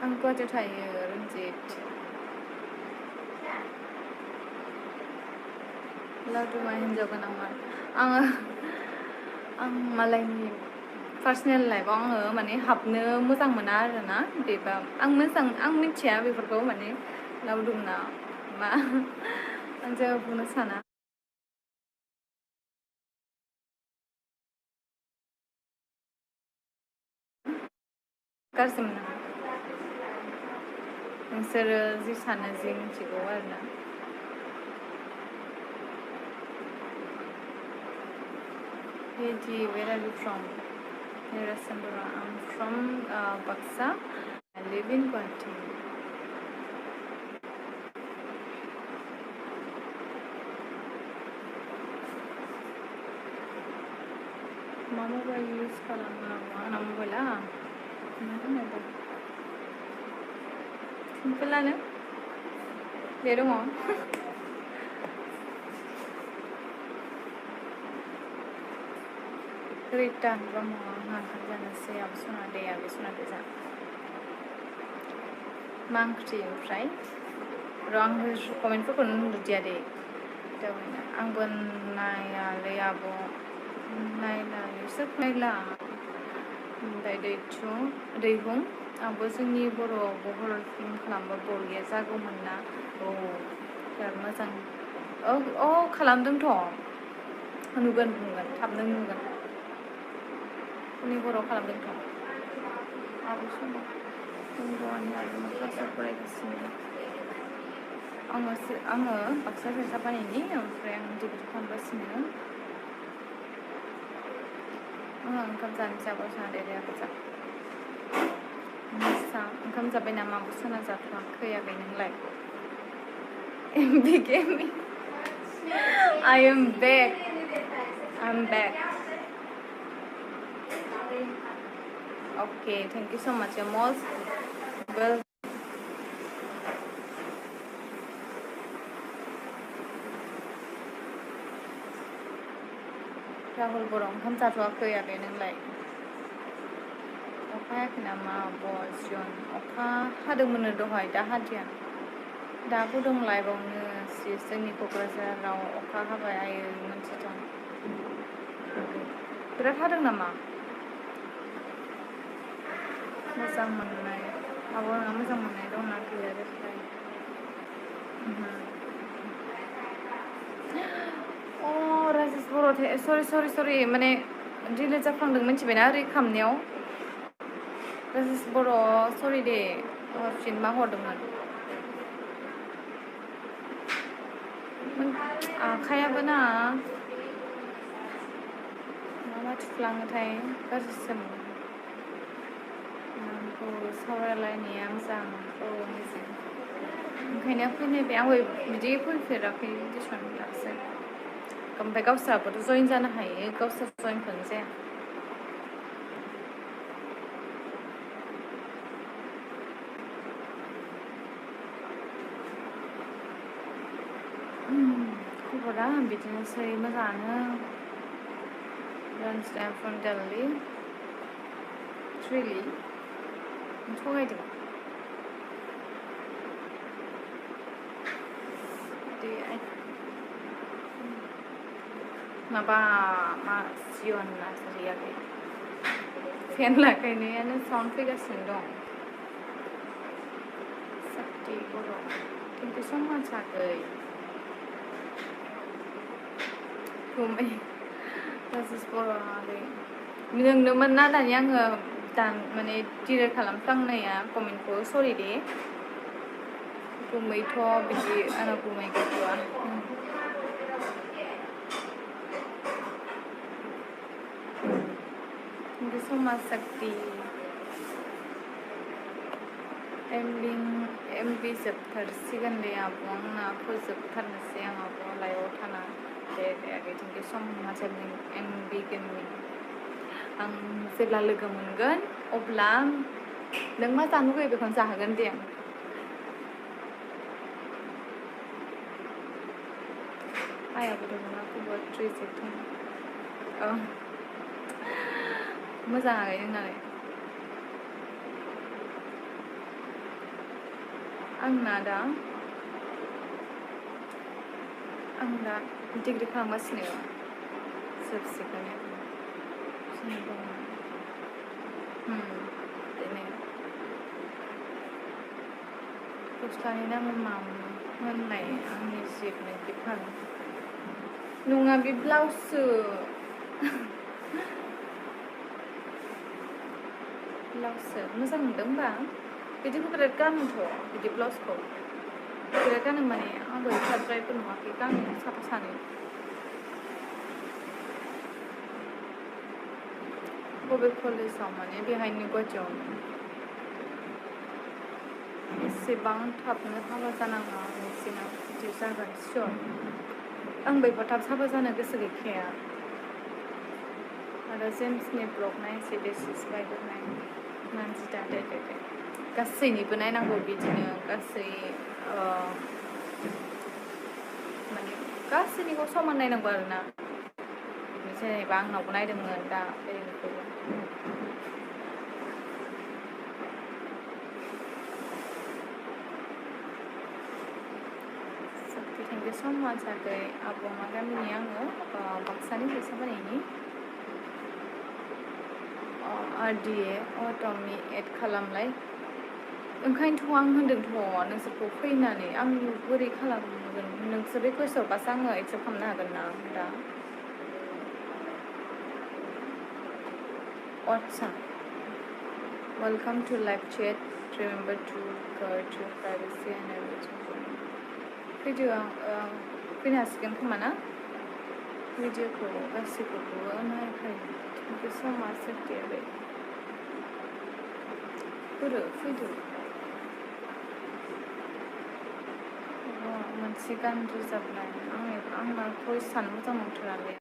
आं गुवाहाटियाव थायो रन्जित लावदुमा हिन्जाव गोनांमोन आं मालायनि पार्सनेल लाइफआव आङो माने हाबनो मोजां मोना आरोना बेबा आं मिथिया बेफोरखौ माने लावदुमना मा आं जेबो बुंनो साना गाज्रि मोना नोंसोरो जि सानो जि मिथिगौ आरोना Hey, where are you from? Nirasandra. I'm from Baksa. I live in Guwahati. मा मबाइल इउज खालामो आंना मबाइला मा होनो दा सिम्पोलानो बे दङ रिटा ब्रह्म आंहा ओंखाम जानोसै आब'सना दे आब'सना दे जा मा ओंख्रि ओमफ्राय र' आं कमेन्टफोरखौनो नुदिया दे आंबो नायालै आब' नायलालै सोर नायला ओमफ्राय दैहुं आंबो जोंनि बर'आवबो हरर फिल्म खालामबा बरिया जागौमोन ना औ बिराद मोजां औ खालामदोंथ' नुगोन थाबनो नुगोन जोंनि बर'आव खालामदोंथ' आब' सना हिनजावानि आरो क्लासाव फरायगासिनो आङो बाक्सा फेसापानिनि ओमफ्राय आं डिग्रि खालामगासिनो आंहा ओंखाम जानोसै आब' सना दे आब' जा मोसा ओंखाम जाबाय नामा आब' सना जाथ'वाखै आगै नोंलाय became me. I am back. I'm back. Okay, thank you so much. You're most well. Rahul बर' ओंखाम जाथ'वाखै आगै नोंलाय अखा हायाखै नामा आब' जियन अखा हादोंमोननो दहाय दा हादिया दाबो दं लाइभआवनो जोंनि क'क्राझाराव अखा हाबाय आयै मोनथिथां बिराद हादों नामा मोजां मोननाय आब' नोंहा मोजां मोननाय दंना गैया देखाय अ राजेस बर' सरि माने डिलेट जाफ्लांदों मिथिबायना ओरै खामनायाव राजेस बर' सरि दे हरफिन मा हरदोंमोन आखायाबो ना मा थुफ्लाङोथाय गाज्रिसो मोनो नामखौ सावरायलायनाया मोजां औ मोजां ओंखायनो फैनायबाय आंबो बिदि फैफेराखै दिसुन दासो ओमफ्राय गावस्राबोथ' जयन जानो हायो गावस्रा जयनखौनो जाया खबरा बिदिनोसै मोजाङानो रनजिता फ्रम दिल्ली रियेलि थगायदों माबा मा जियन नार्जारियाखै फेन लागायनायानो साउन्ड फैगासिनो दं साक्ति बर' थेंक इउ स' माच आगै गुमै राजेस बर' आगै नोंनोमोन ना दानि आङो माने डिलेट खालामफ्लांनाया कमेन्टखौ सरि दे गुमैथ' बिदि आंनाव गुमै गैथ'आ थेंक इउ स' माच साक्ति एमबि जोबथारसिगोन दे आब' आंना फोजोबथारनोसै आं आब' लाइभआव थाना दे आगै थेंक इउ स' माच एमबि गेमनि आं जेब्ला लोगो मोनगोन अब्ला नों मा जानो लुगैयो बेखौनो जाहोगोन दे आं आयाबो दङ ना खबर ट्रेजेक्टनि औ मोजां आगै नोंनालाय आं दा डिग्री खालामगासिनो जोबसिगोन बिदिनो गस्लानि नामा मामोन होननाय आंनि जिपनि बिफां नङा बे ब्लाउससो मोजां मोनदों होमबा बिदिखौ बिराद गानोथ' बिदि ब्लाउसखौ बिराद गानो माने आंबो एफाद्रायबो नुवाखै गानो साफा सानै बबे कलेजाव माने बेहायनो गुवाहाटियावनो एसेबां थाबनो हाबा जानाङा नोंसिना बिदि जागोन सियर आंबो एफा थाब हाबा जानो गोसो गैखाया आरो जेम्सनि ब्लग नायनोसै डिसिस बायदोंनाय मानसि दादे गासैनिबो नायनांगौ बिदिनो गासै माने गासैनिखौ समान नायनांगौ आरोना जेनेबा आंनावबो नायदोंमोन दा ओरैनोखौबो थेंक इउ स' माच आगै आब'मा गामिनि आङो बाक्सानि फैसाबारिनि RDA अट'मि एड खालामलाय ओंखायनोथ' आं होनदोंथ' नोंसोरखौ फैनानै आं बोरै खालामगोन नोंसोर रिकुवेस्ट हरबासो आङो एक्सेप्ट खालामनो हागोन ना दा आटसा welcome to live chat remember to guard your privacy and everything फैदो फैनो हासिगोन खोमा ना भिडिअखौ गासैखौबो नायखायो थेंक इउ स' माच सेफ्टियाबो फैदो मोनसे गान रोजाबनाय आंना भइसआनो मोजां नंथारालै